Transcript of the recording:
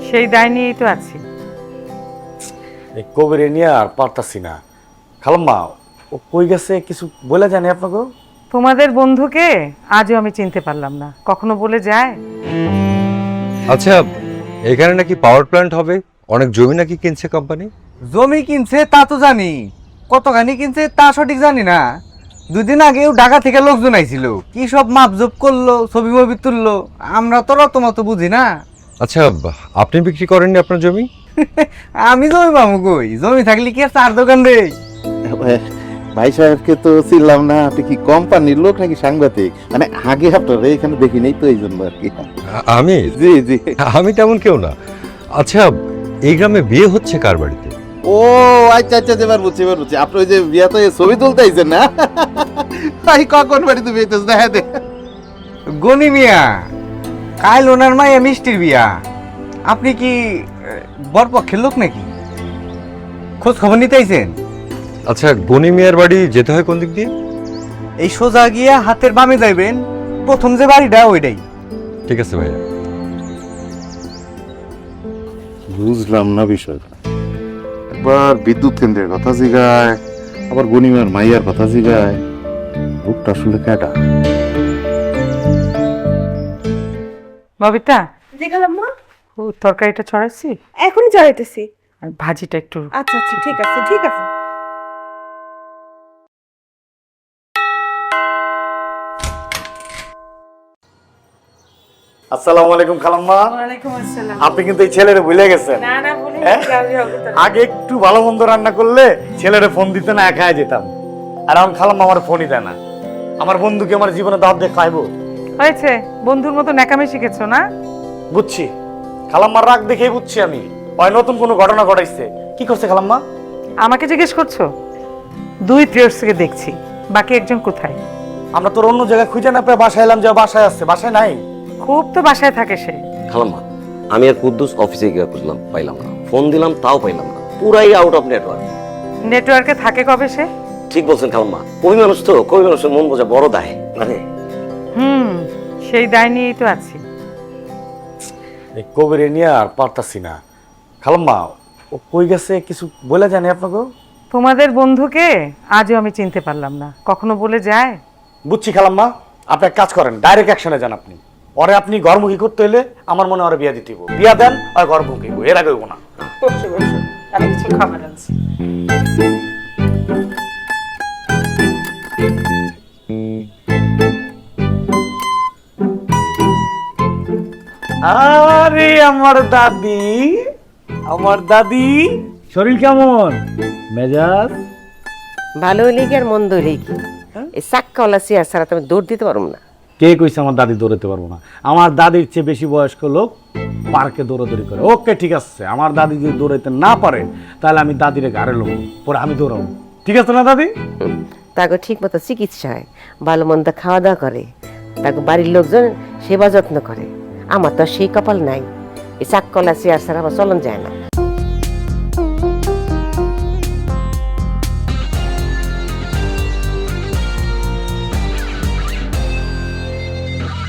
সেই দায় নিয়েই তো আছি। এই কবিরে নিয়ে আর পারতাছি না। খালাম্মা, ও কই গেছে কিছু বলে জানি আপনাকে? তোমাদের বন্ধুকে আজও আমি চিনতে পারলাম না, কখনো বলে যায়? আচ্ছা, এখানে নাকি পাওয়ার প্ল্যান্ট হবে, অনেক জমি নাকি কিনছে কোম্পানি। জমি কিনছে তা তো জানি, কতখানি কিনছে তা সঠিক জানি না। দুদিন আগেও ঢাকা থেকে লোকজন আইছিল, কি সব মাপজোপ করলো, ছবি মবি তুললো, আমরা তো রতমত বুঝি না। আচ্ছা, আপনি বিক্রি করেননি আপনার জমি? আমি জমি পাবো কই? জমি থাকলে কি আর চার দোকান রে? ভাই সাহেবকে তো চিনলাম না, আপনি কি কোম্পানির লোক নাকি সাংবাদিক? মানে আগে আপনারা এখানে দেখি নেই তো, এই জন্য আর কি। আমি? জি জি। আমি তেমন কেউ না। আচ্ছা, এই গ্রামে বিয়ে হচ্ছে কার বাড়িতে? ও আচ্ছা আচ্ছা, এবার বুঝছি এবার বুঝছি। আপনি ওই যে বিয়াতে ছবি তুলতে আইছেন না? ভাই কখন বাড়িতে বিয়েতেছ দেখা দে। গনি মিয়া, কাল ওনার মায়ে মিষ্টির বিয়া। আপনি কি বরপক্ষের লোক নাকি? খোঁজ খবর নিতে আইছেন? আচ্ছা, গনি মিয়ার বাড়ি যেতে হয় কোন দিক দিয়ে? এই সোজা গিয়া হাতের বামে যাইবেন, প্রথম যে বাড়িটা ওইটাই। ঠিক আছে ভাইয়া। বুঝলাম না বিষয়টা। একবার বিদ্যুৎ কেন্দ্রের কথা জিগায়, আবার গনিমার মাইয়ার কথা জিগায়। লোকটা আসলে কেডা? ববিতা, দেখালাম মা, ও তরকারিটা ছড়াচ্ছি, এখনই চড়াইতেছি। আর ভাজিটা একটু। আচ্ছা আচ্ছা, ঠিক আছে ঠিক আছে। আসসালামু আলাইকুম খালাম্মা। ওয়ালাইকুম আসসালাম। আপনি কিন্তু এই ছেলেরে ভুলে গেছেন। না না, বলি হ্যাঁ? আগে একটু ভালো মন্দ রান্না করলে ছেলেরে ফোন দিতে না, একা যেতাম। আর এখন খালাম্মা আমার ফোনই দেয় না। আমার বন্ধুকে আমার জীবনে দাওয়াত দিয়ে খাইবো? হয়েছে, বন্ধুর মতো ন্যাকামি শিখেছো না? বুঝছি, খালাম্মার রাগ দেখেই বুঝছি আমি হয় নতুন কোনো ঘটনা ঘটাইছে। কি করছে খালাম্মা? আমাকে জিজ্ঞেস করছো? 2 পিরিয়ডস থেকে দেখছি, বাকি একজন কোথায়? আমরা তোর অন্য জায়গায় খুঁজে না পেয়ে বাসায় এলাম, যে বাসায় আসছে, বাসায় নাই। খুব তো বাসায় থাকে সে। খালাম্মা, আমি আর কুদ্দুস অফিসে গিয়ে খুঁজলাম, পাইলাম না। ফোন দিলাম, তাও পাইলাম না। পুরাই আউট অফ নেটওয়ার্ক। নেটওয়ার্কে থাকে কবে সে? ঠিক বলছেন খালাম্মা, কবি মানুষ তো, কবি মানুষের মন বোঝা বড় দায়। মানে সেই দায় নিয়েই তো আছি। এই কবিরে নিয়ে আর পারতাছি না। খালাম্মা, ও কই গেছে কিছু বলে জানি আপনাকে? তোমাদের বন্ধুকে আজও আমি চিনতে পারলাম না, কখনো বলে যায়? বুঝছি খালাম্মা, আপনি এক কাজ করেন, ডাইরেক্ট অ্যাকশনে যান। ওরে আপনি ঘরমুখী করতে হলে আমার মনে হয় বিয়া দিতে হইব। বিয়া দেন আর ঘরমুখী হইব, এর আগে হইব না। আমি কিছু খাবার আনছি। আরে আমার দাদি, আমার দাদি, শরীর কেমন? মেজাজ ভালো হইলে কি আর মন্দ হইলে কি, এই চাক্কাওয়ালা চেয়ার ছাড়া তো আমি দৌড় দিতে পারবো না। কে কইছে আমার দাদি দৌড়াতে পারবো না? আমার দাদির চেয়ে বেশি বয়স্ক লোক পার্কে দৌড়াদৌড়ি করে। ওকে ঠিক আছে, আমার দাদি যদি দৌড়াইতে না পারে তাহলে আমি দাদিরে ঘাড়ে লোক, পরে আমি দৌড়াবো। ঠিক আছে না দাদি? তাকে ঠিক মতো চিকিৎসা হয়, ভালো মন্দ খাওয়া দাওয়া করে, তাকে বাড়ির লোকজন সেবা যত্ন করে। আমার তো আর সেই কপাল নাই, এই চাক্কাওয়ালা চেয়ার ছাড়া আমার চলন যায় না।